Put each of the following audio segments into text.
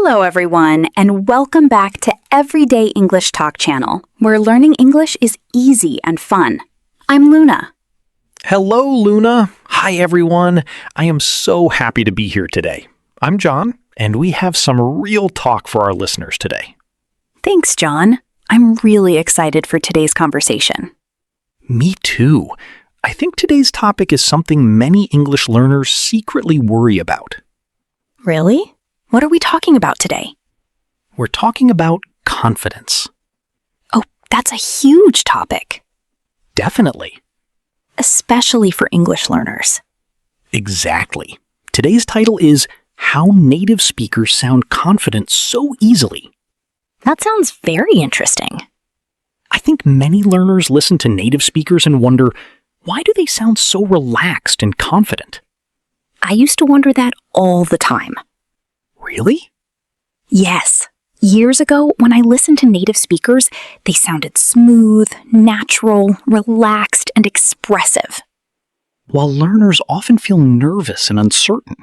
Hello, everyone, and welcome back to Everyday English Talk channel, where learning English is easy and fun. I'm Luna. Hello, Luna. Hi, everyone. I am so happy to be here today. I'm John, and we have some real talk for our listeners today. Thanks, John. I'm really excited for today's conversation. Me too. I think today's topic is something many English learners secretly worry about. Really? What are we talking about today? We're talking about confidence. Oh, that's a huge topic. Definitely. Especially for English learners. Exactly. Today's title is How Native Speakers Sound Confident So Easily. That sounds very interesting. I think many learners listen to native speakers and wonder, why do they sound so relaxed and confident? I used to wonder that all the time. Really? Yes. Years ago, when I listened to native speakers, they sounded smooth, natural, relaxed, and expressive. While learners often feel nervous and uncertain.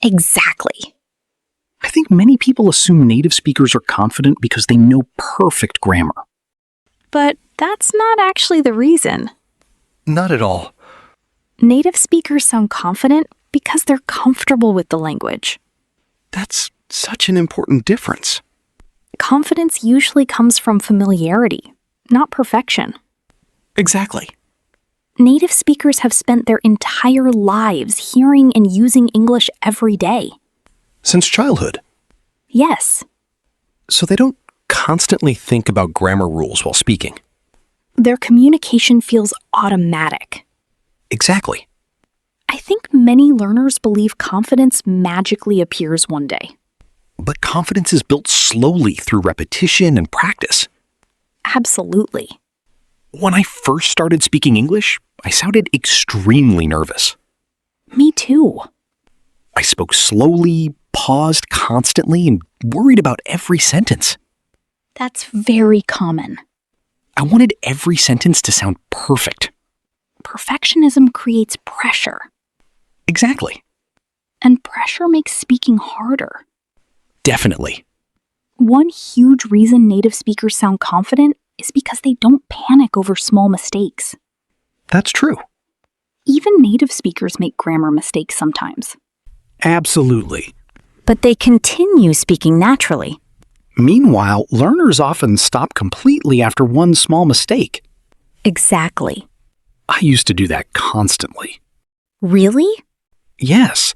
Exactly. I think many people assume native speakers are confident because they know perfect grammar. But that's not actually the reason. Not at all. Native speakers sound confident because they're comfortable with the language. That's such an important difference. Confidence usually comes from familiarity, not perfection. Exactly. Native speakers have spent their entire lives hearing and using English every day. Since childhood. Yes. So they don't constantly think about grammar rules while speaking. Their communication feels automatic. Exactly. I think many learners believe confidence magically appears one day. But confidence is built slowly through repetition and practice. Absolutely. When I first started speaking English, I sounded extremely nervous. Me too. I spoke slowly, paused constantly, and worried about every sentence. That's very common. I wanted every sentence to sound perfect. Perfectionism creates pressure. Exactly. And pressure makes speaking harder. Definitely. One huge reason native speakers sound confident is because they don't panic over small mistakes. That's true. Even native speakers make grammar mistakes sometimes. Absolutely. But they continue speaking naturally. Meanwhile, learners often stop completely after one small mistake. Exactly. I used to do that constantly. Really? Yes.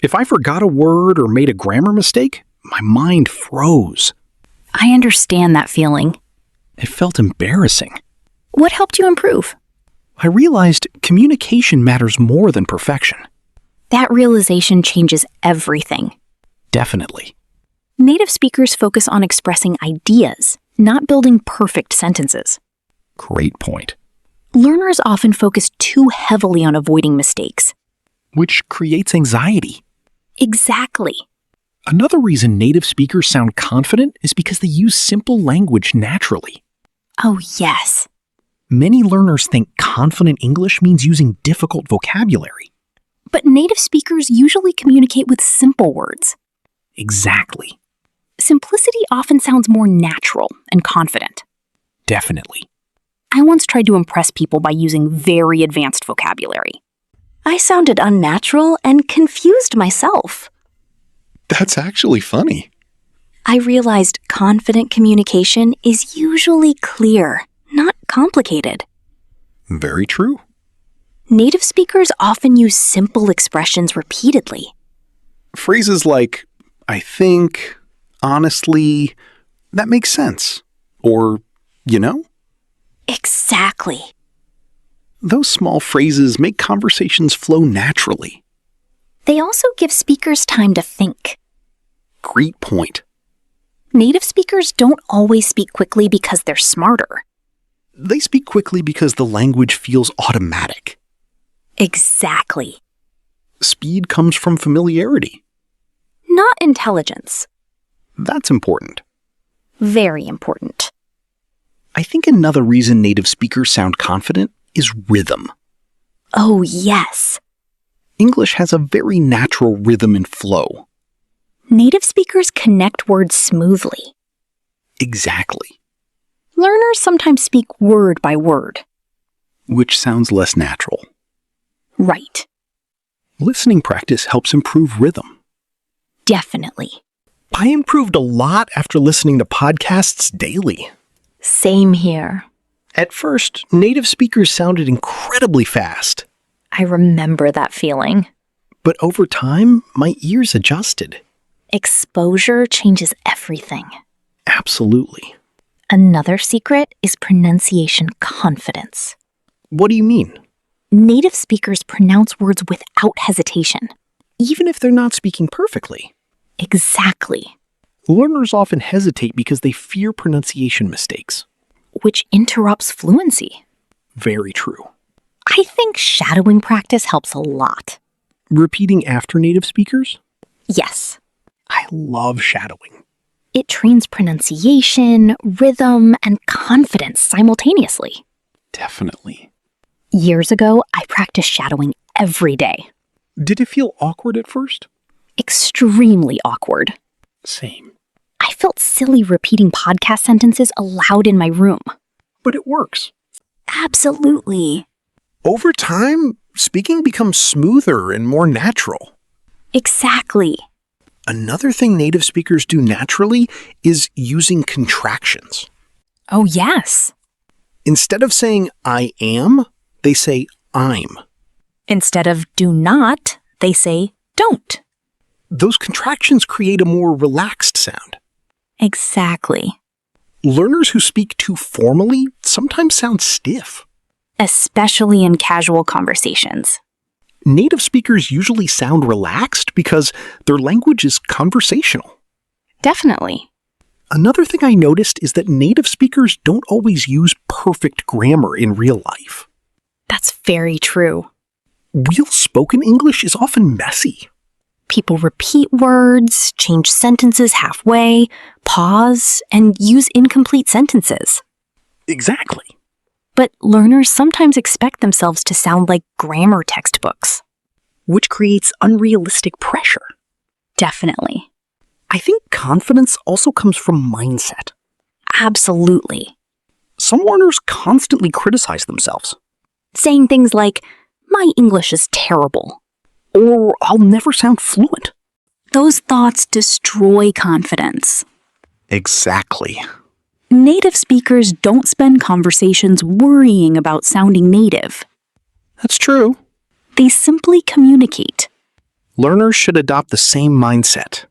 If I forgot a word or made a grammar mistake, my mind froze. I understand that feeling. It felt embarrassing. What helped you improve? I realized communication matters more than perfection. That realization changes everything. Definitely. Native speakers focus on expressing ideas, not building perfect sentences. Great point. Learners often focus too heavily on avoiding mistakes. Which creates anxiety. Exactly. Another reason native speakers sound confident is because they use simple language naturally. Oh, yes. Many learners think confident English means using difficult vocabulary. But native speakers usually communicate with simple words. Exactly. Simplicity often sounds more natural and confident. Definitely. I once tried to impress people by using very advanced vocabulary. I sounded unnatural and confused myself. That's actually funny. I realized confident communication is usually clear, not complicated. Very true. Native speakers often use simple expressions repeatedly. Phrases like, I think, honestly, that makes sense. Or, you know? Exactly. Those small phrases make conversations flow naturally. They also give speakers time to think. Great point. Native speakers don't always speak quickly because they're smarter. They speak quickly because the language feels automatic. Exactly. Speed comes from familiarity. Not intelligence. That's important. Very important. I think another reason native speakers sound confident is rhythm. Oh, yes. English has a very natural rhythm and flow. Native speakers connect words smoothly. Exactly. Learners sometimes speak word by word. Which sounds less natural. Right. Listening practice helps improve rhythm. Definitely. I improved a lot after listening to podcasts daily. Same here. At first, native speakers sounded incredibly fast. I remember that feeling. But over time, my ears adjusted. Exposure changes everything. Absolutely. Another secret is pronunciation confidence. What do you mean? Native speakers pronounce words without hesitation. Even if they're not speaking perfectly. Exactly. Learners often hesitate because they fear pronunciation mistakes. Which interrupts fluency. Very true. I think shadowing practice helps a lot. Repeating after native speakers? Yes. I love shadowing. It trains pronunciation, rhythm, and confidence simultaneously. Definitely. Years ago, I practiced shadowing every day. Did it feel awkward at first? Extremely awkward. Same. I felt silly repeating podcast sentences aloud in my room. But it works. Absolutely. Over time, speaking becomes smoother and more natural. Exactly. Another thing native speakers do naturally is using contractions. Oh, yes. Instead of saying I am, they say I'm. Instead of do not, they say don't. Those contractions create a more relaxed sound. Exactly. Learners who speak too formally sometimes sound stiff. Especially in casual conversations. Native speakers usually sound relaxed because their language is conversational. Definitely. Another thing I noticed is that native speakers don't always use perfect grammar in real life. That's very true. Real spoken English is often messy. People repeat words, change sentences halfway, pause, and use incomplete sentences. Exactly. But learners sometimes expect themselves to sound like grammar textbooks. Which creates unrealistic pressure. Definitely. I think confidence also comes from mindset. Absolutely. Some learners constantly criticize themselves. Saying things like, my English is terrible. Or I'll never sound fluent. Those thoughts destroy confidence. Exactly. Native speakers don't spend conversations worrying about sounding native. That's true. They simply communicate. Learners should adopt the same mindset.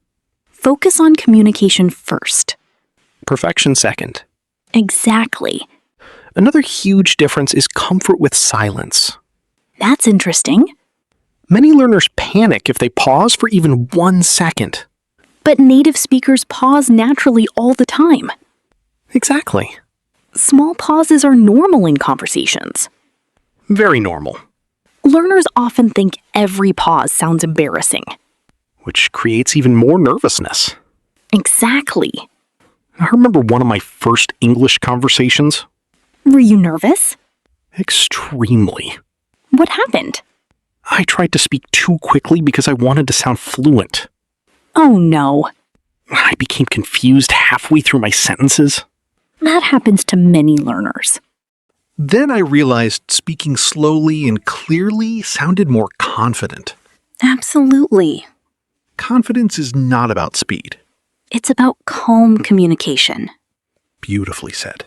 Focus on communication first. Perfection second. Exactly. Another huge difference is comfort with silence. That's interesting. Many learners panic if they pause for even 1 second. But native speakers pause naturally all the time. Exactly. Small pauses are normal in conversations. Very normal. Learners often think every pause sounds embarrassing. Which creates even more nervousness. Exactly. I remember one of my first English conversations. Were you nervous? Extremely. What happened? I tried to speak too quickly because I wanted to sound fluent. Oh no. I became confused halfway through my sentences. That happens to many learners. Then I realized speaking slowly and clearly sounded more confident. Absolutely. Confidence is not about speed. It's about calm communication. Beautifully said.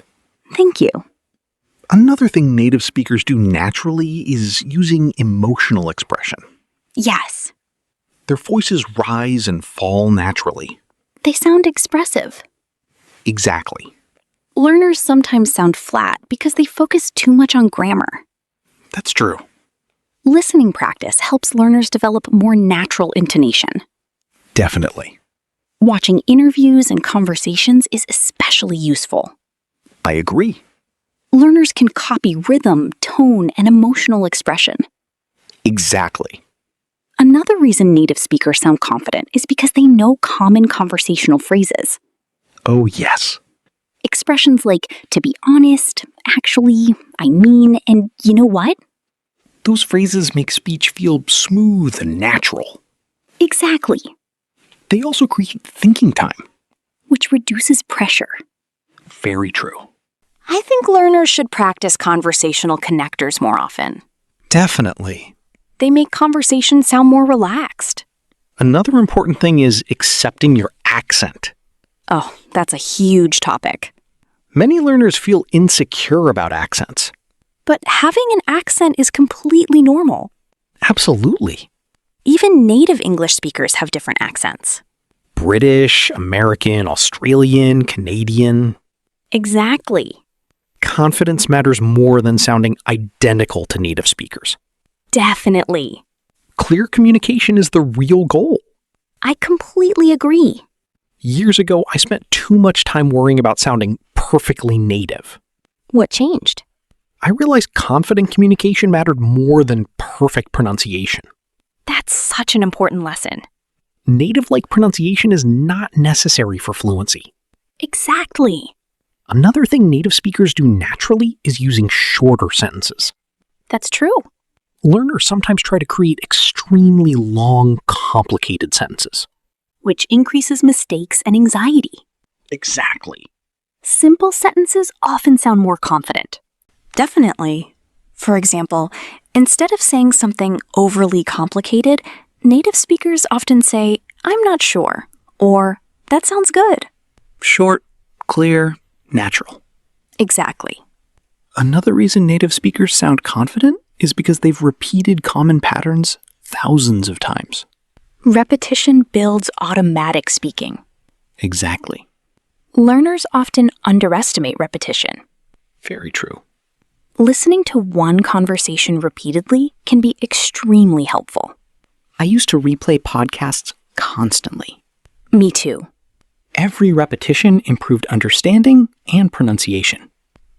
Thank you. Another thing native speakers do naturally is using emotional expression. Yes. Their voices rise and fall naturally. They sound expressive. Exactly. Learners sometimes sound flat because they focus too much on grammar. That's true. Listening practice helps learners develop more natural intonation. Definitely. Watching interviews and conversations is especially useful. I agree. Learners can copy rhythm, tone, and emotional expression. Exactly. Another reason native speakers sound confident is because they know common conversational phrases. Oh, yes. Expressions like, to be honest, actually, I mean, and you know what? Those phrases make speech feel smooth and natural. Exactly. They also create thinking time. which reduces pressure. Very true. I think learners should practice conversational connectors more often. Definitely. They make conversation sound more relaxed. Another important thing is accepting your accent. Oh, that's a huge topic. Many learners feel insecure about accents. But having an accent is completely normal. Absolutely. Even native English speakers have different accents. British, American, Australian, Canadian. Exactly. Confidence matters more than sounding identical to native speakers. Definitely. Clear communication is the real goal. I completely agree. Years ago, I spent too much time worrying about sounding perfectly native. What changed? I realized confident communication mattered more than perfect pronunciation. That's such an important lesson. Native-like pronunciation is not necessary for fluency. Exactly. Another thing native speakers do naturally is using shorter sentences. That's true. Learners sometimes try to create extremely long, complicated sentences. Which increases mistakes and anxiety. Exactly. Simple sentences often sound more confident. Definitely. For example, instead of saying something overly complicated, native speakers often say, "I'm not sure," or "That sounds good." Short, clear, natural. Exactly. Another reason native speakers sound confident is because they've repeated common patterns thousands of times. Repetition builds automatic speaking. Exactly. Learners often underestimate repetition. Very true. Listening to one conversation repeatedly can be extremely helpful. I used to replay podcasts constantly. Me too. Every repetition improved understanding and pronunciation.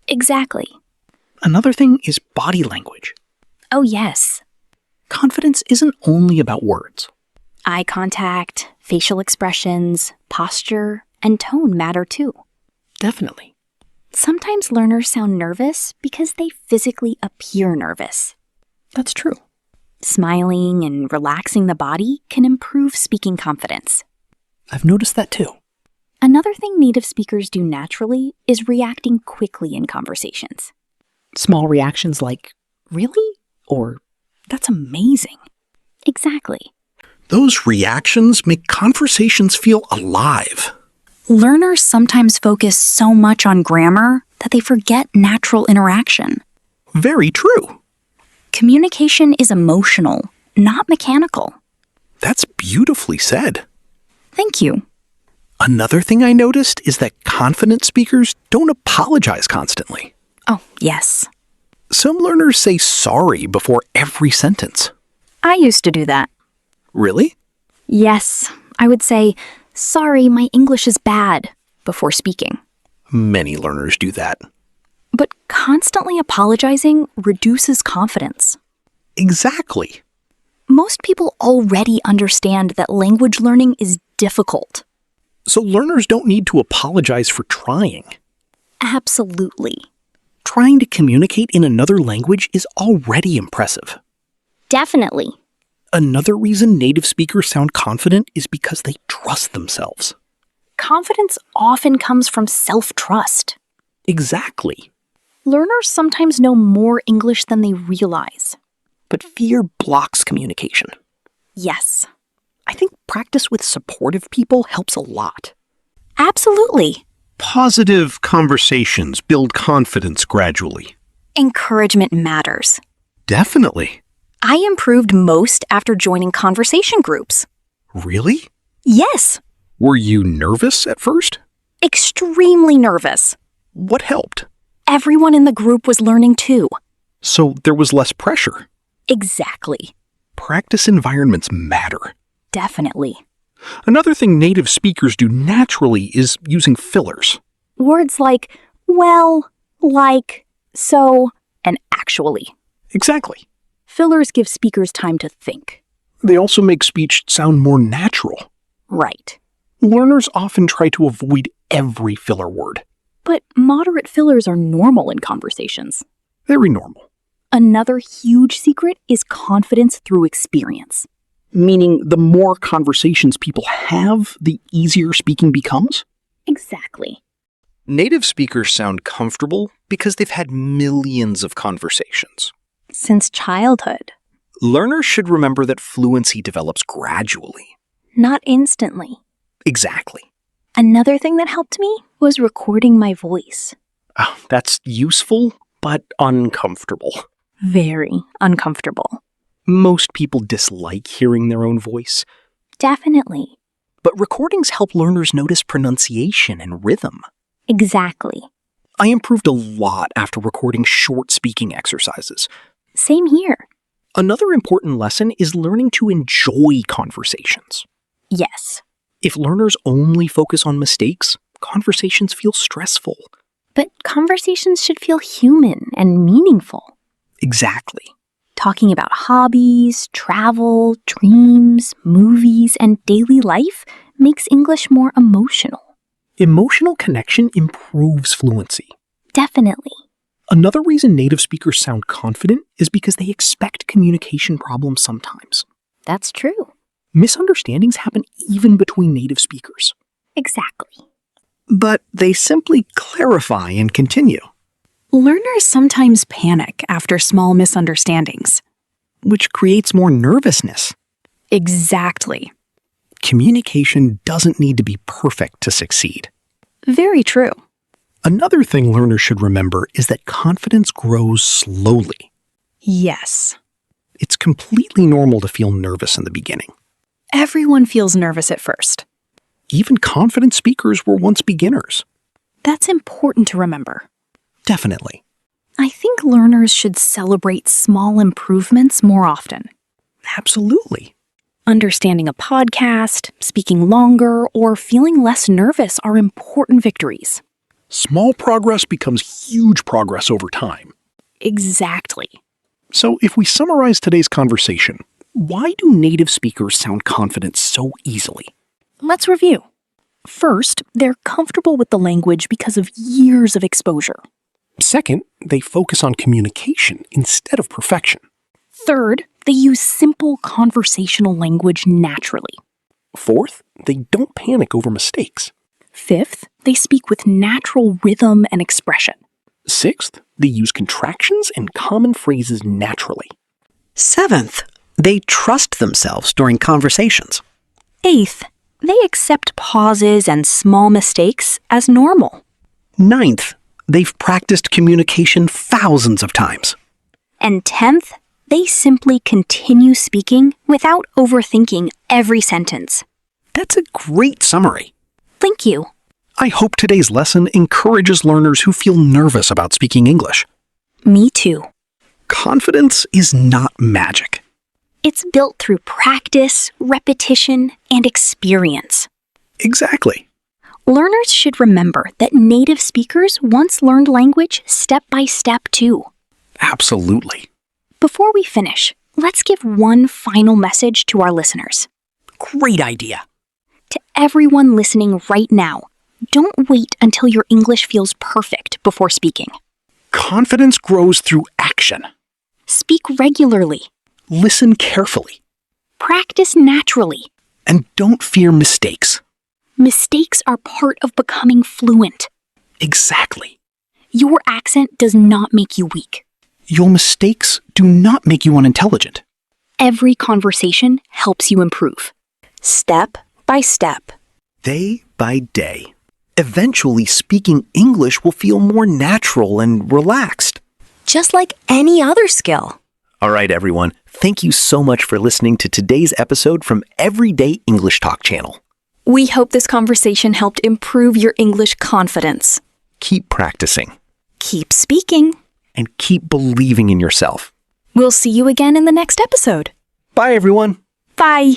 Exactly. Another thing is body language. Oh, yes. Confidence isn't only about words. Eye contact, facial expressions, posture, and tone matter too. Definitely. Sometimes learners sound nervous because they physically appear nervous. That's true. Smiling and relaxing the body can improve speaking confidence. I've noticed that too. Another thing native speakers do naturally is reacting quickly in conversations. Small reactions like, "Really?" or "That's amazing." Exactly. Those reactions make conversations feel alive. Learners sometimes focus so much on grammar that they forget natural interaction. Very true. Communication is emotional, not mechanical. That's beautifully said. Thank you. Another thing I noticed is that confident speakers don't apologize constantly. Oh, yes. Some learners say sorry before every sentence. I used to do that. Really? Yes, I would say, "Sorry, my English is bad," before speaking. Many learners do that. But constantly apologizing reduces confidence. Exactly. Most people already understand that language learning is difficult. So learners don't need to apologize for trying. Absolutely. Trying to communicate in another language is already impressive. Definitely. Another reason native speakers sound confident is because they trust themselves. Confidence often comes from self-trust. Exactly. Learners sometimes know more English than they realize. But fear blocks communication. Yes. I think practice with supportive people helps a lot. Absolutely. Positive conversations build confidence gradually. Encouragement matters. Definitely. I improved most after joining conversation groups. Really? Yes. Were you nervous at first? Extremely nervous. What helped? Everyone in the group was learning too. So there was less pressure. Exactly. Practice environments matter. Definitely. Another thing native speakers do naturally is using fillers. Words like "well," "like," "so," and "actually." Exactly. Fillers give speakers time to think. They also make speech sound more natural. Right. Learners often try to avoid every filler word. But moderate fillers are normal in conversations. Very normal. Another huge secret is confidence through experience. Meaning the more conversations people have, the easier speaking becomes? Exactly. Native speakers sound comfortable because they've had millions of conversations. Since childhood, Learners should remember that fluency develops gradually. not instantly. Exactly. Another thing that helped me was recording my voice. Oh, that's useful, but uncomfortable. Very uncomfortable. Most people dislike hearing their own voice, Definitely. but recordings help learners notice pronunciation and rhythm. Exactly. I improved a lot after recording short speaking exercises. Same here. Another important lesson is learning to enjoy conversations. Yes. If learners only focus on mistakes, conversations feel stressful. But conversations should feel human and meaningful. Exactly. Talking about hobbies, travel, dreams, movies, and daily life makes English more emotional. Emotional connection improves fluency. Definitely. Another reason native speakers sound confident is because they expect communication problems sometimes. That's true. Misunderstandings happen even between native speakers. Exactly. But they simply clarify and continue, Learners sometimes panic after small misunderstandings. which creates more nervousness. Exactly. Communication doesn't need to be perfect to succeed. Very true. Another thing learners should remember is that confidence grows slowly. Yes. It's completely normal to feel nervous in the beginning. Everyone feels nervous at first. Even confident speakers were once beginners. That's important to remember. Definitely. I think learners should celebrate small improvements more often. Absolutely. Understanding a podcast, speaking longer, or feeling less nervous are important victories. Small progress becomes huge progress over time. Exactly. So if we summarize today's conversation, Why do native speakers sound confident so easily? Let's review. First, they're comfortable with the language because of years of exposure. second, they focus on communication instead of perfection. Third, they use simple conversational language naturally. Fourth, they don't panic over mistakes. Fifth, they speak with natural rhythm and expression. Sixth, they use contractions and common phrases naturally. 7th, they trust themselves during conversations. Eighth, they accept pauses and small mistakes as normal. 9th, they've practiced communication thousands of times. And 10th, they simply continue speaking without overthinking every sentence. That's a great summary. Thank you. I hope today's lesson encourages learners who feel nervous about speaking English. Me too. Confidence is not magic. It's built through practice, repetition, and experience. Exactly. Learners should remember that native speakers once learned language step by step too. Absolutely. Before we finish, let's give one final message to our listeners. Great idea. To everyone listening right now, don't wait until your English feels perfect before speaking. Confidence grows through action. Speak regularly. Listen carefully. Practice naturally. And don't fear mistakes. Mistakes are part of becoming fluent. Exactly. Your accent does not make you weak. Your mistakes do not make you unintelligent. Every conversation helps you improve. Step by step. Day by day. Eventually, speaking English will feel more natural and relaxed. Just like any other skill. All right, everyone. Thank you so much for listening to today's episode from Everyday English Talk channel. We hope this conversation helped improve your English confidence. Keep practicing Keep speaking. and keep believing in yourself. We'll see you again in the next episode. Bye, everyone. Bye.